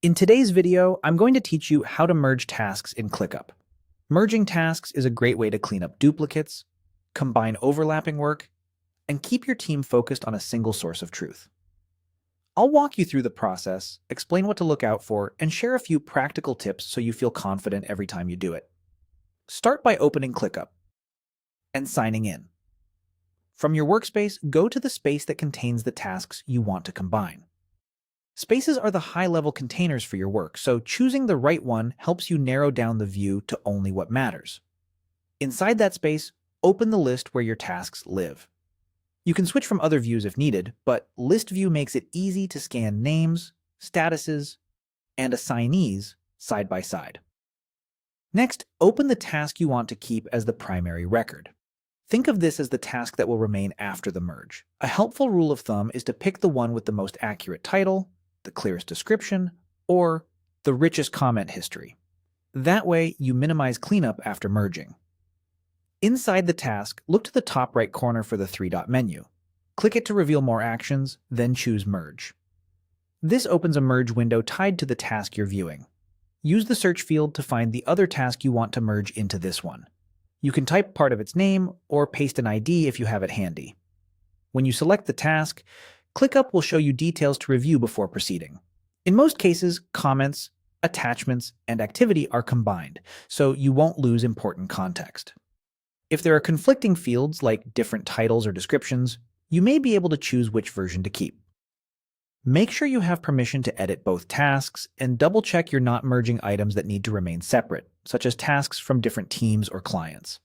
In today's video, I'm going to teach you how to merge tasks in ClickUp. Merging tasks is a great way to clean up duplicates, combine overlapping work, and keep your team focused on a single source of truth. I'll walk you through the process, explain what to look out for, and share a few practical tips so you feel confident every time you do it. Start by opening ClickUp and signing in. From your workspace, go to the space that contains the tasks you want to combine. Spaces are the high-level containers for your work, so choosing the right one helps you narrow down the view to only what matters. Inside that space, open the list where your tasks live. You can switch from other views if needed, but List View makes it easy to scan names, statuses, and assignees side by side. Next, open the task you want to keep as the primary record. Think of this as the task that will remain after the merge. A helpful rule of thumb is to pick the one with the most accurate title, the clearest description, or the richest comment history. That way, you minimize cleanup after merging. Inside the task, look to the top right corner for the three-dot menu. Click it to reveal more actions, then choose Merge. This opens a merge window tied to the task you're viewing. Use the search field to find the other task you want to merge into this one. You can type part of its name or paste an ID if you have it handy. When you select the task, ClickUp will show you details to review before proceeding. In most cases, comments, attachments, and activity are combined, so you won't lose important context. If there are conflicting fields like different titles or descriptions, you may be able to choose which version to keep. Make sure you have permission to edit both tasks and double-check you're not merging items that need to remain separate, such as tasks from different teams or clients.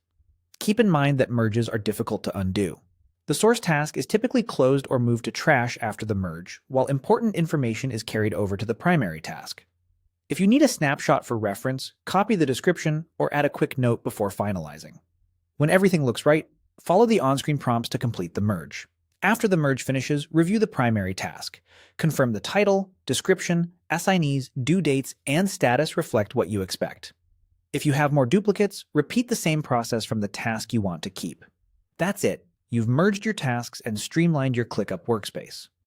Keep in mind that merges are difficult to undo. The source task is typically closed or moved to trash after the merge, while important information is carried over to the primary task. If you need a snapshot for reference, copy the description or add a quick note before finalizing. When everything looks right, follow the on-screen prompts to complete the merge. After the merge finishes, review the primary task. Confirm the title, description, assignees, due dates, and status reflect what you expect. If you have more duplicates, repeat the same process from the task you want to keep. That's it. You've merged your tasks and streamlined your ClickUp workspace.